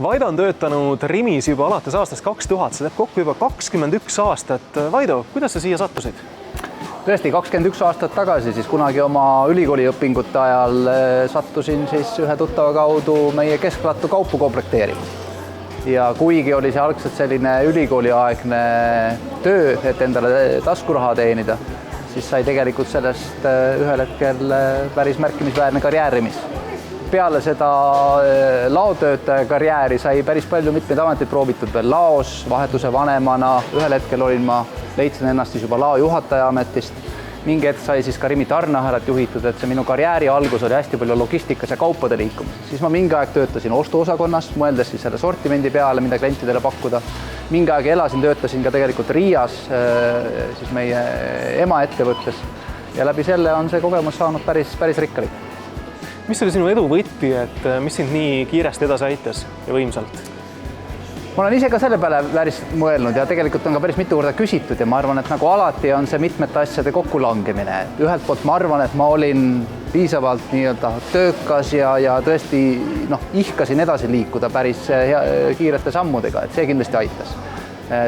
Vaido on töötanud Rimis juba alates aastast 2000, see teeb kokku juba 21 aastat. Vaido, kuidas sa siia sattusid? Tõesti, 21 aastat tagasi, siis kunagi oma ülikooliõpingute ajal sattusin siis ühe tuttava kaudu meie kesklattu kaupu komplekteerima. Ja kuigi oli see algselt selline ülikooliaegne töö, et endale taskuraha teenida, siis sai tegelikult sellest ühel hetkel päris märkimisväärne karjäär Rimis. Peale seda laotöötaja karjääri sai päris palju mitmeid ameteid proovitud veel laos, vahetuse vanemana. Ühel hetkel leidsin ennast siis juba lao juhataja ametist. Mingi hetk sai siis ka Rimi tarneahelat juhitud, et see minu karjääri algus oli hästi palju logistikas ja kaupade liikumises. Siis ma mingi aeg töötasin ostuosakonnas, mõeldes siis selle sortimendi peale, mida klientidele pakkuda. Mingi aeg töötasin ka tegelikult Riias, siis meie ema ettevõttes. Ja läbi selle on see kogemus saanud päris rikkalik. Mis oli sinu edu võti, et mis sind nii kiiresti edasi aitas ja võimsalt? Ma olen ise ka selle peale päris mõelnud ja tegelikult on ka päris mitu korda küsitud ja ma arvan, et nagu alati on see mitmete asjade kokkulangemine. Ühelt poolt ma arvan, et ma olin piisavalt töökas ja tõesti ihkasin edasi liikuda päris kiirete sammudega, et see kindlasti aitas.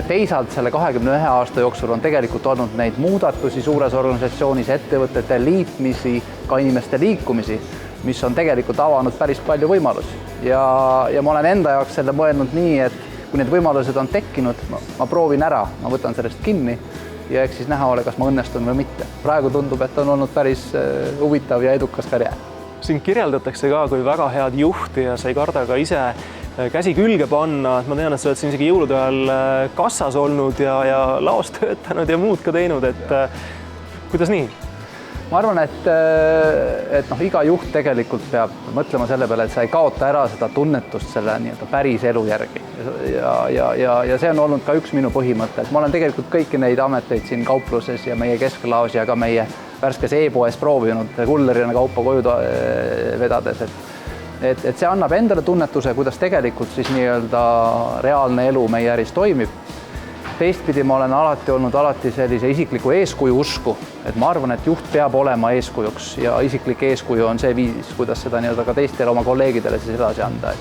Teisalt selle 21 aasta jooksul on tegelikult olnud neid muudatusi suures organisatsioonis, ettevõtete liitmisi, ka inimeste liikumisi, mis on tegelikult avanud päris palju võimalusi. Ja ma olen enda jaoks selle mõelnud nii, et kui need võimalused on tekkinud, ma proovin ära, ma võtan sellest kinni ja eks siis näha ole, kas ma õnnestun või mitte. Praegu tundub, et on olnud päris huvitav ja edukas karjäär. Siin kirjeldatakse ka kui väga head juhti ja sa ei karda ka ise käsi külge panna. Ma tean, et sa oled siin isegi jõulude ajal kassas olnud ja laos töötanud ja muud ka teinud. Kuidas nii? Ma arvan, et iga juht tegelikult peab mõtlema selle peale, et sa ei kaota ära seda tunnetust selle päris elu järgi. Ja see on olnud ka üks minu põhimõte. Ma olen tegelikult kõiki neid ameteid siin kaupluses ja meie kesklaos ja ka meie värskes e-poes proovinud kullerina kaupa koju vedades. Et see annab endale tunnetuse, kuidas tegelikult siis reaalne elu meie äris toimib. Teistpidi ma olen alati sellise isikliku eeskuju usku, et ma arvan, et juht peab olema eeskujuks ja isiklik eeskuju on see viis, kuidas seda ka teistele oma kolleegidele siis edasi anda.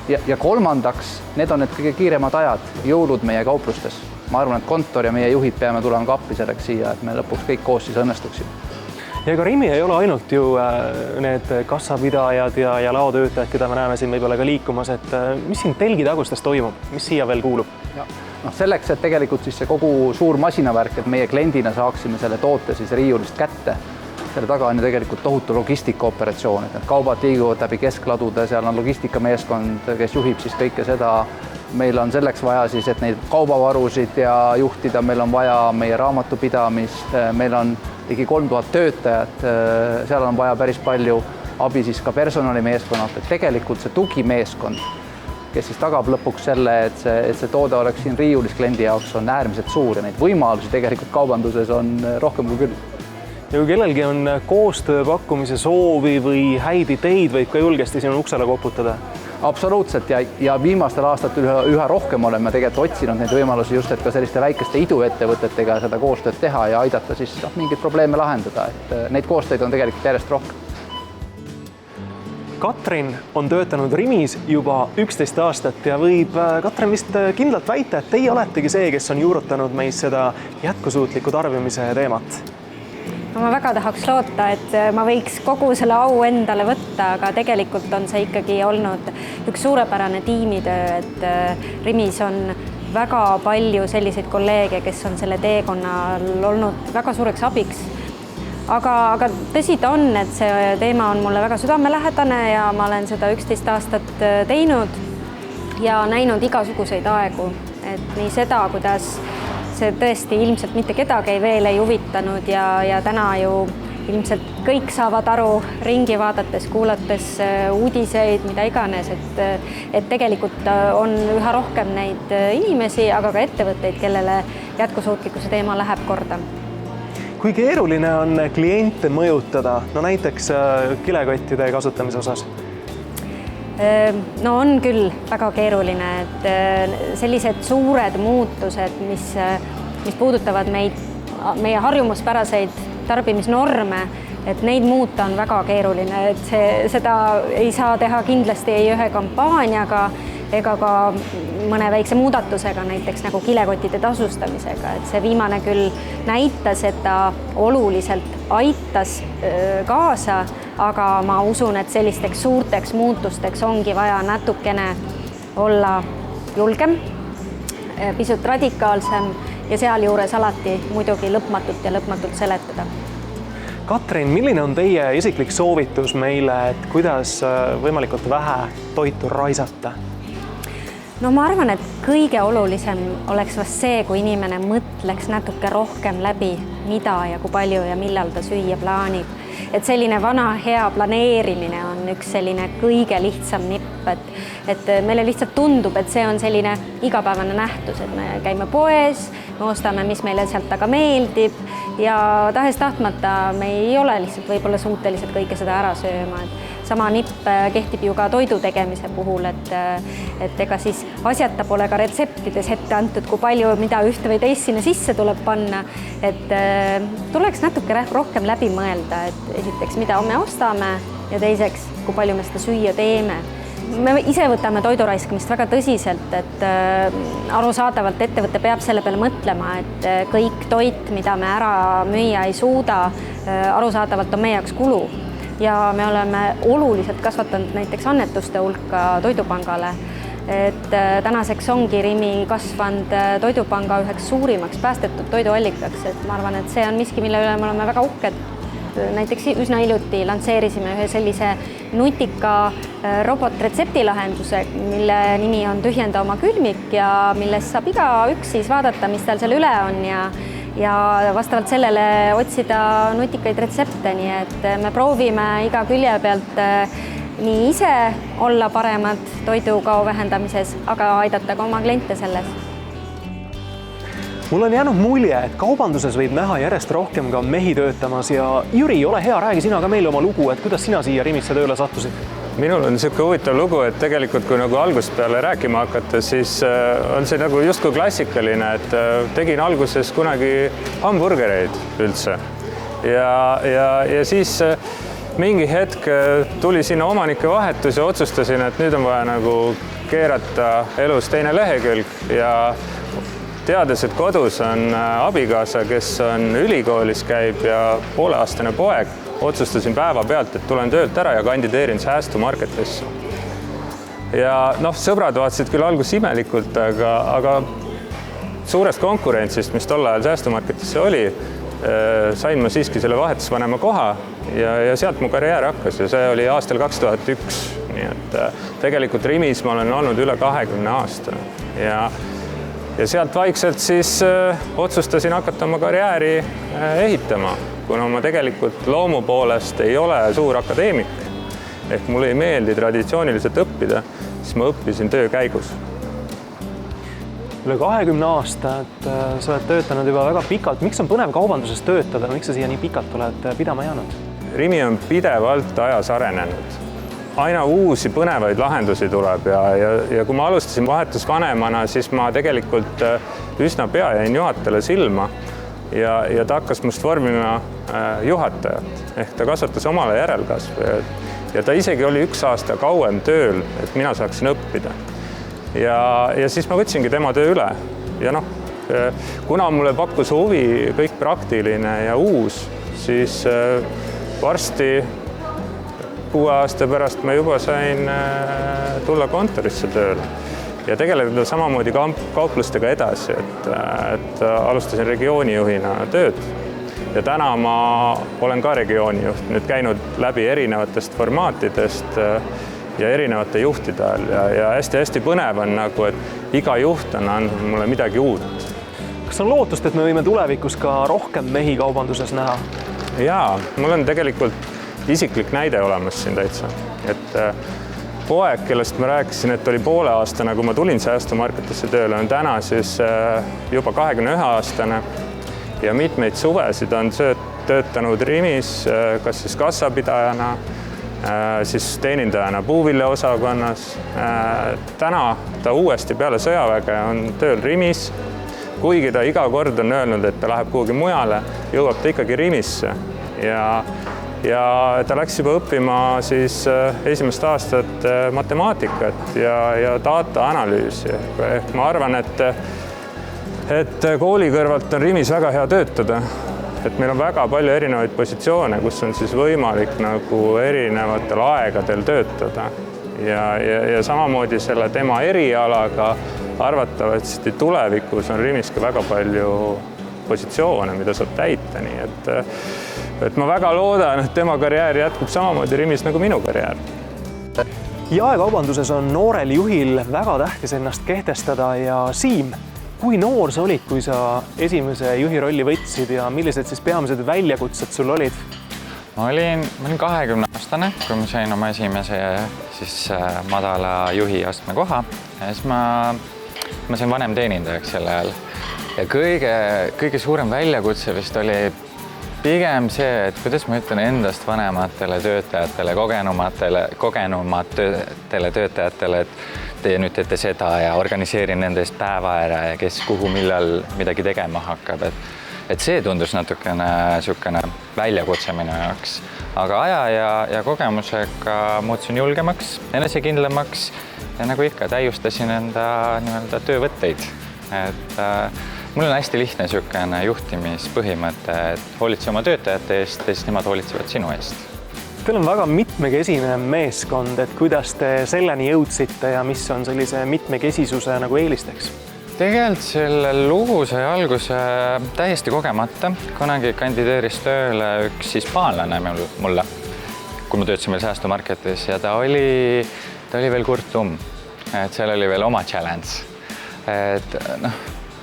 Ja kolmandaks, need on need kõige kiiremad ajad, jõulud meie kauplustes. Ma arvan, et kontor ja meie juhid peame tulema ka appi selleks siia, et me lõpuks kõik koos siis õnnestuksime. Ja ka Rimi ei ole ainult ju need kassapidajad ja laotöötajad, keda me näeme siin võib-olla ka liikumas, et mis siin telgitagustes toimub, mis siia veel kuulub? Selleks, et tegelikult siis see kogu suur masinavärk, et meie kliendina saaksime selle toote siis riiulist kätte, selle taga on ju tegelikult tohutu logistikaoperatsioon, et need kaubad liiguvad läbi keskladude, seal on logistikameeskond, kes juhib siis kõike seda. Meil on selleks vaja siis, et neid kaubavarusid ja juhtida, meil on vaja meie raamatupidamist, meil on ligi 3000 töötajat, seal on vaja päris palju abi siis ka personalimeeskonnalt, et tegelikult see tugimeeskond, kes siis tagab lõpuks selle, et see toode oleks siin riiulis kliendi jaoks on äärmiselt suur ja neid võimalusi tegelikult kaubanduses on rohkem kui küll. Ja kui kellelgi on koostöö pakkumise soovi või häid ideid, võib ka julgesti sinu uksele koputada? Absoluutselt ja viimastel aastatel üha rohkem oleme tegelikult otsinud neid võimalusi just, et ka selliste väikeste iduettevõtetega seda koostööd teha ja aidata siis mingeid probleeme lahendada, et neid koostöid on tegelikult järjest rohkem. Katrin on töötanud Rimis juba 11 aastat ja võib Katrin vist kindlalt väita, et teie oletegi see, kes on juurutanud meis seda jätkusuutliku tarbimise teemat. Ma väga tahaks loota, et ma võiks kogu selle au endale võtta, aga tegelikult on see ikkagi olnud üks suurepärane tiimitöö, et Rimis on väga palju selliseid kolleege, kes on selle teekonnal olnud väga suureks abiks. Aga tõsi ta on, et see teema on mulle väga südamelähedane ja ma olen seda 11 aastat teinud ja näinud igasuguseid aegu. Et nii seda, kuidas see tõesti ilmselt mitte kedagi veel ei huvitanud ja täna ju ilmselt kõik saavad aru ringi vaadates, kuulates uudiseid, mida iganes, et tegelikult on üha rohkem neid inimesi, aga ka ettevõtteid, kellele jätkusuutlikkuse teema läheb korda. Kui keeruline on kliente mõjutada, näiteks kilekottide kasutamise osas? No on küll väga keeruline, et sellised suured muutused, mis puudutavad meie harjumuspäraseid tarbimisnorme, et neid muuta on väga keeruline, et seda ei saa teha kindlasti ei ühe kampaaniaga ega ka mõne väikse muudatusega, näiteks nagu kilekottide tasustamisega, et see viimane küll näitas, et ta oluliselt aitas kaasa, aga ma usun, et sellisteks suurteks muutusteks ongi vaja natukene olla julgem, pisut radikaalsem ja sealjuures alati muidugi lõpmatult seletada. Katrin, milline on teie isiklik soovitus meile, et kuidas võimalikult vähe toitu raisata? No ma arvan, et kõige olulisem oleks vast see, kui inimene mõtleks natuke rohkem läbi, mida ja kui palju ja millal ta süüa plaanib. Et selline vana hea planeerimine on üks selline kõige lihtsam nipp, et meile lihtsalt tundub, et see on selline igapäevane nähtus, et me käime poes, me ostame, mis meile sealt taga meeldib ja tahes-tahtmata me ei ole lihtsalt võib-olla suutelised kõike seda ära sööma. Sama nipp kehtib ju ka toidu tegemise puhul, et ega siis asjata pole ka retseptides ette antud, kui palju mida ühte või teist sinna sisse tuleb panna, et tuleks natuke rohkem läbi mõelda, et esiteks, mida me ostame ja teiseks, kui palju me seda süüa teeme. Me ise võtame toidu raiskamist väga tõsiselt, et arusaadavalt ettevõte peab selle peale mõtlema, et kõik toit, mida me ära müüa ei suuda, arusaadavalt on meie jaoks kulu. Ja me oleme oluliselt kasvatanud näiteks annetuste hulka Toidupangale, et tänaseks ongi Rimi kasvanud Toidupanga üheks suurimaks päästetud toiduallikaks, et ma arvan, et see on miski, mille üle me oleme väga uhked. Näiteks üsna hiljuti lansseerisime ühe sellise nutika robotretseptilahenduse, mille nimi on Tühjenda oma külmik ja millest saab igaüks siis vaadata, mis tal seal üle on ja vastavalt sellele otsida nutikaid retsepte, nii et me proovime iga külje pealt nii ise olla paremad toidukao vähendamises, aga aidata ka oma kliente selles. Mul on jäänud mulje, et kaubanduses võib näha järjest rohkem ka mehi töötamas ja Jüri, ole hea, räägi sina ka meile oma lugu, et kuidas sina siia Rimisse tööle sattusid? Minul on niisugune huvitav lugu, et tegelikult kui nagu algusest peale rääkima hakata, siis on see nagu justkui klassikaline, et tegin alguses kunagi hamburgereid üldse. Ja siis mingi hetk tuli sinna omanike vahetus ja otsustasin, et nüüd on vaja nagu keerata elus teine lehekülg ja teades, et kodus on abikaasa, kes on ülikoolis käib ja pooleaastane poeg, otsustasin päeva pealt, et tulen töölt ära ja kandideerin säästumarketisse. Ja sõbrad vaatasid küll alguses imelikult, aga suurest konkurentsist, mis tol ajal säästumarketisse oli, sain ma siiski selle vahetusvanema koha ja sealt mu karjäär hakkas ja see oli aastal 2001. Nii et tegelikult Rimis ma olen olnud üle 20 aasta ja sealt vaikselt siis otsustasin hakata oma karjääri ehitama, kuna ma tegelikult loomu poolest ei ole suur akadeemik, ehk mulle ei meeldi traditsiooniliselt õppida, siis ma õppisin töö käigus. Üle 20 aasta, et sa oled töötanud juba väga pikalt. Miks on põnev kaubanduses töötada? Miks sa siia nii pikalt oled pidama jäänud? Rimi on pidevalt ajas arenenud. Aina uusi põnevaid lahendusi tuleb ja kui ma alustasin vahetusvanemana, siis ma tegelikult üsna pea jäin juhatajale silma ja ta hakkas must vormima juhatajat, ehk ta kasvatas omale järelkasvu ja ta isegi oli 1 aasta kauem tööl, et mina saaksin õppida. Ja siis ma võtsingi tema töö üle ja kuna mulle pakkus huvi kõik praktiline ja uus, siis varsti 6 aasta pärast ma juba sain tulla kontorisse tööle ja tegeleda samamoodi kauplustega edasi, et alustasin regioonijuhina tööd ja täna ma olen ka regioonijuht, nüüd käinud läbi erinevatest formaatidest ja erinevate juhtide all ja hästi-hästi põnev on nagu, et iga juht on andnud mulle midagi uut. Kas on lootust, et me võime tulevikus ka rohkem mehi kaubanduses näha? Jaa, mul on tegelikult isiklik näide olemas siin täitsa, et poeg, kellest ma rääkisin, et oli pooleaastane, kui ma tulin säästumarketisse tööle, on täna siis juba 21-aastane ja mitmeid suvesid on töötanud Rimis, kas siis kassapidajana, siis teenindajana puuviljaosakonnas. Täna ta uuesti peale sõjaväge on tööl Rimis, kuigi ta iga kord on öelnud, et ta läheb kuhugi mujale, jõuab ta ikkagi Rimisse ja ta läks juba õppima siis esimest aastat matemaatikat ja data analüüsi. Ehk ma arvan, et kooli kõrvalt on Rimis väga hea töötada. Et meil on väga palju erinevaid positsioone, kus on siis võimalik nagu erinevatel aegadel töötada. Ja samamoodi selle tema erialaga arvatavasti tulevikus on Rimis ka väga palju positsioone, mida saab täita. Nii et ma väga loodan, et tema karjäär jätkub samamoodi Rimis nagu minu karjäär. Jaekaubanduses on noorel juhil väga tähtis ennast kehtestada ja Siim, kui noor sa olid, kui sa esimese juhi rolli võtsid ja millised siis peamised väljakutsed sul olid? Ma olin 20-aastane, kui ma sain oma esimese madala juhi astme koha. Ja siis ma sain vanem teenindajaks selle ajal. Ja kõige suurem väljakutse vist oli pigem see, et kuidas ma ütlen endast vanematele töötajatele, kogenumatele töötajatele, et teie nüüd teete seda ja organiseerin nende eest päeva ära ja kes kuhu millal midagi tegema hakkab. Et see tundus natukene väljakutse minu jaoks. Aga aja ja kogemusega muutusin julgemaks, enesekindlamaks ja nagu ikka täiustasin enda töövõtteid. Mul on hästi lihtne juhtimispõhimõte, et hoolitse oma töötajate eest ja siis nemad hoolitsevad sinu eest. Teil on väga mitmekesine meeskond, et kuidas te selleni jõudsite ja mis on sellise mitmekesisuse nagu eelisteks? Tegelikult selle lugu sai alguse täiesti kogemata. Kunagi kandideeris tööle üks hispaanlane mulle, kui ma töötasin veel säästumarketis ja ta oli veel kurtum, et seal oli veel oma challenge.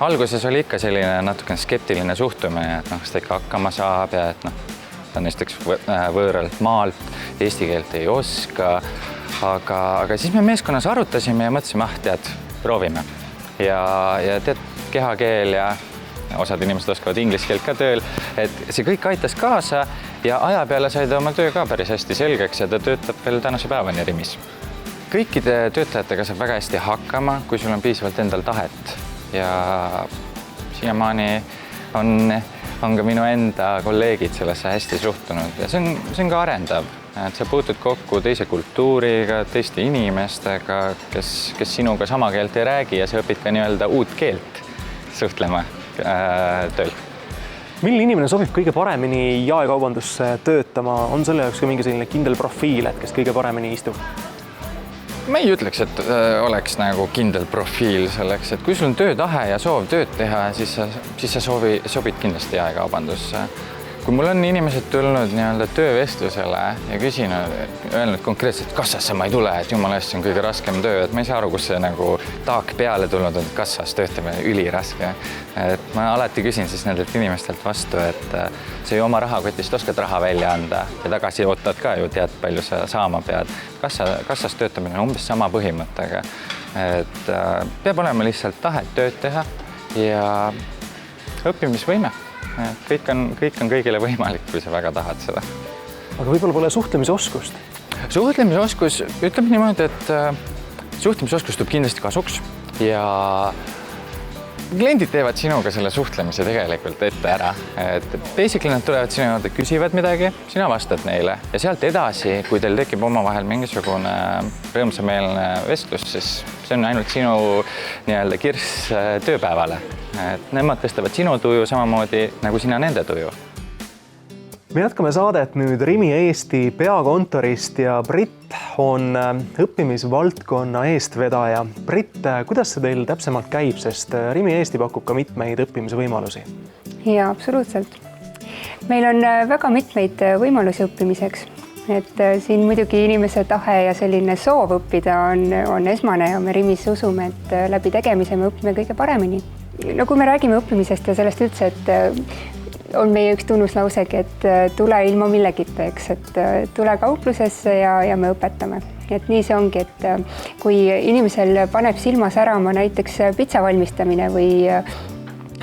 Alguses oli ikka selline natukene skeptiline suhtumine, et kas ta ikka hakkama saab ja et ta on näiteks võõralt maalt, eesti keelt ei oska, aga siis me meeskonnas arutasime ja mõtlesime, tead, proovime. Ja tead, kehakeel ja osad inimesed oskavad inglise keelt ka tööl, et see kõik aitas kaasa ja aja peale sai ta oma töö ka päris hästi selgeks ja ta töötab veel tänase päevani Rimis. Kõikide töötajatega saab väga hästi hakkama, kui sul on piisavalt endal tahet ja siiamaani on ka minu enda kolleegid sellesse hästi suhtunud ja see on ka arendav. Et sa puutud kokku teise kultuuriga, teiste inimestega, kes sinuga sama keelt ei räägi ja sa õpid ka nii-öelda uut keelt suhtlema tööl. Milline inimene sobib kõige paremini jaekaubandusse töötama? On selle jaoks ka mingi selline kindel profiil, et kes kõige paremini istub? Ma ei ütleks, et oleks nagu kindel profiil selleks, et kui sul on töötahe ja soov tööd teha, siis sa sobid kindlasti jaekaubandusse. Kui mul on inimesed tulnud töövestlusele ja öelnud konkreetselt, et kassasse ma ei tule, et jumala eest, see on kõige raskem töö, et ma ei saa aru, kus see nagu taak peale tulnud on, et kassas töötamine üliraske. Et ma alati küsin siis nendelt inimestelt vastu, et sa ju oma rahakotist oskad raha välja anda ja tagasi ootad ka ju, tead, palju sa saama pead. Kassas töötamine on umbes sama põhimõttega. Et peab olema lihtsalt tahet tööd teha ja õppimisvõime. Kõik on kõigile võimalik, kui sa väga tahad seda. Aga võib-olla pole suhtlemisoskust? Suhtlemisoskus ütleb niimoodi, et suhtlemisoskus tuleb kindlasti kasuks ja kliendid teevad sinuga selle suhtlemise tegelikult ette ära. Basically nad tulevad sinu juurde, küsivad midagi, sina vastad neile ja sealt edasi, kui teil tekib omavahel mingisugune rõõmsameelne vestlus, siis see on ainult sinu kirss tööpäevale. Nemad tõstavad sinu tuju samamoodi nagu sina nende tuju. Me jätkame saadet nüüd Rimi Eesti peakontorist ja Britt on õppimisvaldkonna eestvedaja. Britt, kuidas see teil täpsemalt käib, sest Rimi Eesti pakub ka mitmeid õppimisvõimalusi? Jaa, absoluutselt. Meil on väga mitmeid võimalusi õppimiseks. Et siin muidugi inimese tahe ja selline soov õppida on esmane ja me Rimis usume, et läbi tegemise me õpime kõige paremini. No kui me räägime õppimisest ja sellest üldse, et on meie üks tunnuslausegi, et tule ilma millegita, eks, et tule kauplusesse ja me õpetame. Et nii see ongi, et kui inimesel paneb silma särama näiteks pitsa valmistamine või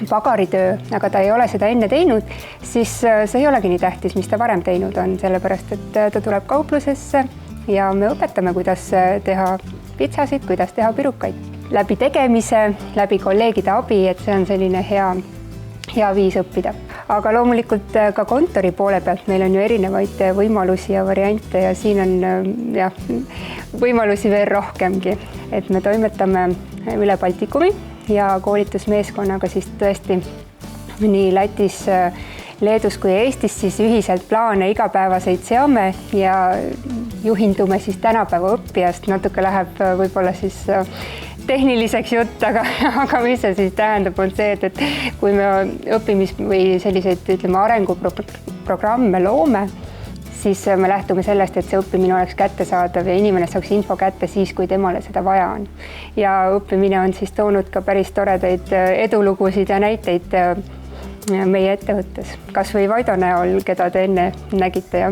pagaritöö, aga ta ei ole seda enne teinud, siis see ei olegi nii tähtis, mis ta varem teinud on, sellepärast et ta tuleb kauplusesse ja me õpetame, kuidas teha pitsasid, kuidas teha pirukaid. Läbi tegemise, läbi kolleegide abi, et see on selline hea viis õppida. aga loomulikult ka kontori poole pealt meil on ju erinevaid võimalusi ja variante ja siin on jah, võimalusi veel rohkemgi, et me toimetame üle Baltikumi ja koolitusmeeskonnaga siis tõesti nii Lätis, Leedus kui Eestis siis ühiselt plaane igapäevaseid seame ja juhindume siis tänapäeva õppijast, natuke läheb võib-olla siis tehniliseks jutt, aga mis see siis tähendab, on see, et kui me õppimis- või selliseid, ütleme, arenguprogramme loome, siis me lähtume sellest, et see õppimine oleks kättesaadav ja inimene saaks info kätte siis, kui temale seda vaja on. Ja õppimine on siis toonud ka päris toredaid edulugusid ja näiteid meie ettevõttes, kas või Vaido näol, keda te enne nägite ja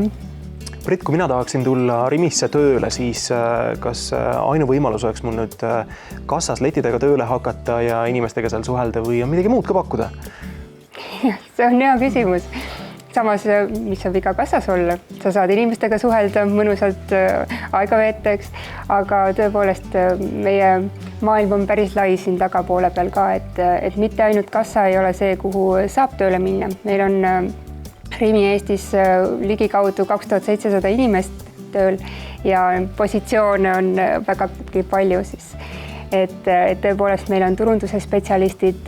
Brit, kui mina tahaksin tulla Rimisse tööle, siis kas ainuvõimalus oleks mul nüüd kassas letidega tööle hakata ja inimestega seal suhelda või on midagi muud ka pakkuda? See on hea küsimus. Samas, mis saab iga kassas olla, sa saad inimestega suhelda, mõnusalt aega veeta, eks, aga tõepoolest meie maailm on päris lai siin tagapoole peal ka, et mitte ainult kassa ei ole see, kuhu saab tööle minna. Meil on Rimi Eestis ligikaudu 2700 inimest tööl ja positsioone on väga palju siis. Et tõepoolest meil on turunduse spetsialistid,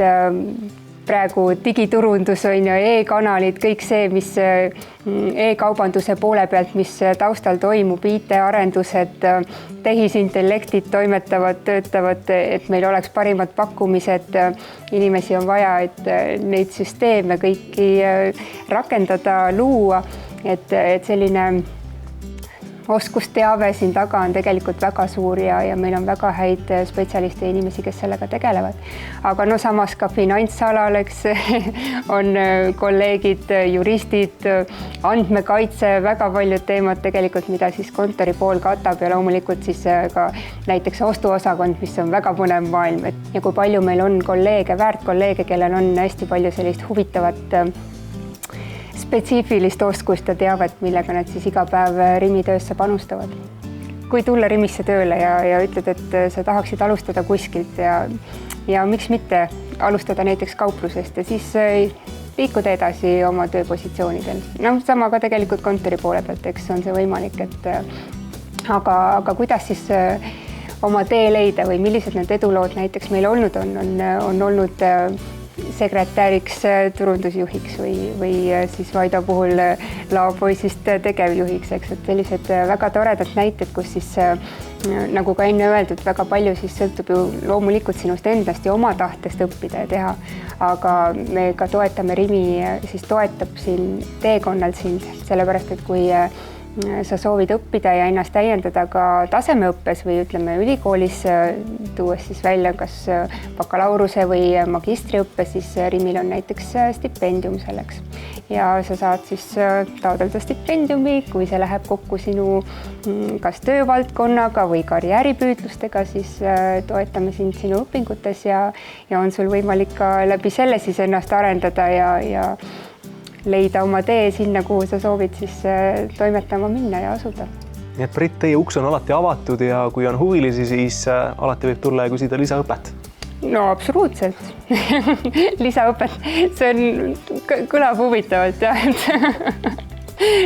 praegu digiturundus on ja e-kanalid, kõik see, mis e-kaubanduse poole pealt, mis taustal toimub, IT-arendused, tehisintellektid toimetavad, töötavad, et meil oleks parimad pakkumised, inimesi on vaja, et neid süsteeme kõiki rakendada, luua, et selline oskusteave siin taga on tegelikult väga suur ja meil on väga häid spetsialiste ja inimesi, kes sellega tegelevad. Aga no samas ka finantsalal, eks, on kolleegid, juristid, andmekaitse, väga paljud teemad tegelikult, mida siis kontori pool katab ja loomulikult siis ka näiteks ostuosakond, mis on väga põnev maailm. Ja kui palju meil on kolleege, väärt kolleege, kellel on hästi palju sellist huvitavat spetsiifilist oskust ja teavet, millega nad siis iga päev Rimi töösse panustavad. Kui tulla Rimisse tööle ja ütled, et sa tahaksid alustada kuskilt ja miks mitte alustada näiteks kauplusest ja siis liikuda edasi oma tööpositsioonidel. No sama ka tegelikult kontori poole pealt, eks on see võimalik, et aga kuidas siis oma tee leida või millised need edulood näiteks meil olnud on olnud sekretäriks, turundusjuhiks või siis Vaido puhul laopoisist tegevjuhiks, eks, et sellised väga toredad näited, kus siis nagu ka enne öeldud, väga palju siis sõltub ju loomulikult sinust endast ja oma tahtest õppida ja teha, aga me ka toetame Rimi, siis toetab siin teekonnal sind, sellepärast et kui sa soovid õppida ja ennast täiendada ka tasemeõppes või ütleme ülikoolis, tuues siis välja kas bakalaureuse või magistriõppe, siis Rimil on näiteks stipendium selleks. Ja sa saad siis taotleda stipendiumi, kui see läheb kokku sinu kas töövaldkonnaga või karjääripüüdlustega, siis toetame sind sinu õpingutes ja on sul võimalik ka läbi selle siis ennast arendada ja leida oma tee sinna, kuhu sa soovid siis toimetama minna ja asuda. Nii et Brit, teie uks on alati avatud ja kui on huvilisi, siis alati võib tulla ja küsida lisaõpet. No absoluutselt. Lisaõpet, see on, kõlab huvitavalt jah.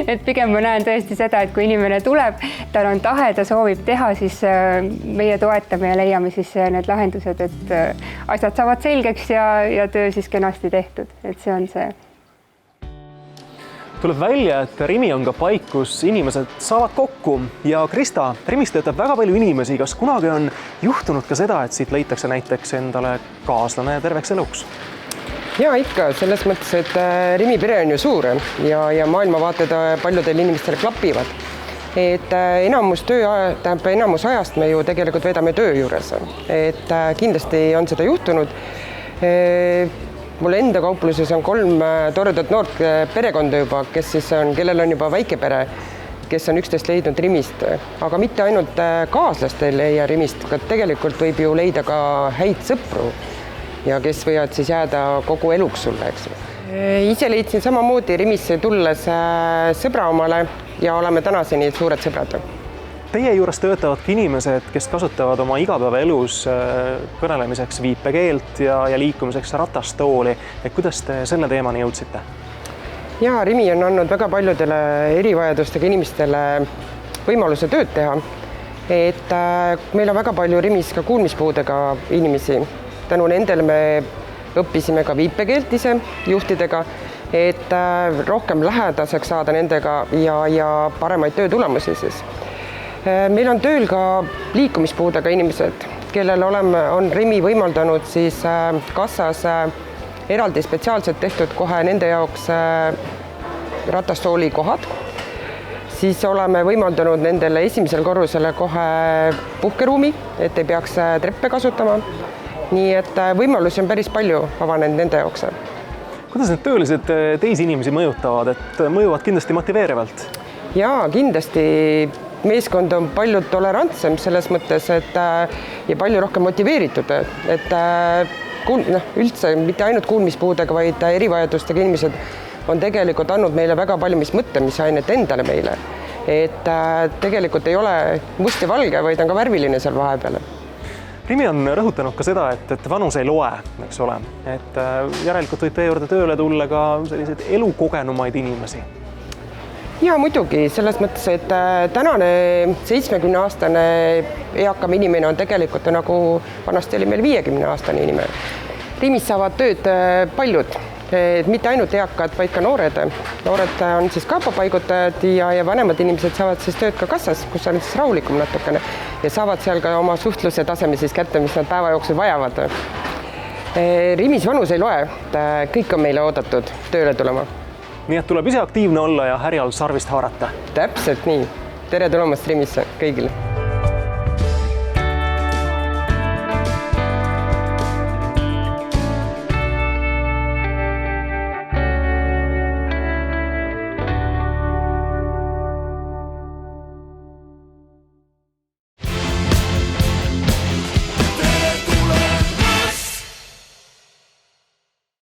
Et pigem ma näen tõesti seda, et kui inimene tuleb, tal on tahe, ta soovib teha, siis meie toetame ja leiame siis need lahendused, et asjad saavad selgeks ja töö siis kenasti tehtud, et see on see. Tuleb välja, et Rimi on ka paik, kus inimesed saavad kokku ja Krista, Rimis töötab väga palju inimesi. Kas kunagi on juhtunud ka seda, et siit leitakse näiteks endale kaaslane terveks eluks? Ja ikka, selles mõttes, et Rimi pere on ju suur ja maailmavaated paljudel inimestel klapivad. Et enamus ajast me ju tegelikult veedame töö juures. Et kindlasti on seda juhtunud. Mul enda kaupluses on 3 toredat noort perekonda juba, kellel on juba väike pere, kes on üksteist leidnud Rimist, aga mitte ainult kaaslast ei leia Rimist, aga tegelikult võib ju leida ka häid sõpru ja kes võivad siis jääda kogu eluks sulle, eks. Ise leidsin samamoodi Rimisse tulles sõbra omale ja oleme tänaseni suured sõbrad. Teie juures töötavadki inimesed, kes kasutavad oma igapäevaelus kõnelemiseks viipekeelt ja liikumiseks ratastooli. Et kuidas te selle teemani jõudsite? ja Rimi on andnud väga paljudele erivajadustega inimestele võimaluse tööd teha. Et meil on väga palju Rimis ka kuulmispuudega inimesi. Tänu nendele me õppisime ka viipekeelt ise juhtidega, et rohkem lähedaseks saada nendega ja paremaid töötulemusi siis. Meil on tööl ka liikumispuudega inimesed, kellel on Rimi võimaldanud siis kassas eraldi spetsiaalselt tehtud kohe nende jaoks ratastooli kohad. Siis oleme võimaldanud nendele esimesel korrusele kohe puhkeruumi, et ei peaks treppe kasutama. Nii et võimalusi on päris palju avanenud nende jaoks. Kuidas need töölised teisi inimesi mõjutavad, et mõjuvad kindlasti motiveerivalt? Jaa, kindlasti meeskond on palju tolerantsem selles mõttes, et ja palju rohkem motiveeritud, et üldse mitte ainult kuulmispuudega, vaid erivajadustega inimesed on tegelikult andnud meile väga palju mõtlemisainet endale meile. Et tegelikult ei ole must ja valge, vaid on ka värviline seal vahepeal. Rimi on rõhutanud ka seda, et vanus ei loe, eks ole. Et järelikult võib teie juurde tööle tulla ka selliseid elukogenumaid inimesi. Ja muidugi, selles mõttes, et tänane 70-aastane eakam inimene on tegelikult nagu vanasti oli meil 50-aastane inimene. Rimis saavad tööd paljud. Mitte ainult eakad, vaid ka noored. Noored on siis kaapapaigutajad ja vanemad inimesed saavad siis tööd ka kassas, kus on siis rahulikum natukene ja saavad seal ka oma suhtluse taseme siis kätte, mis nad päeva jooksul vajavad. Rimis vanus ei loe, kõik on meile oodatud tööle tulema. Nii et tuleb ise aktiivne olla ja härjal sarvist haarata. Täpselt nii. Tere tulemast Rimisse kõigile.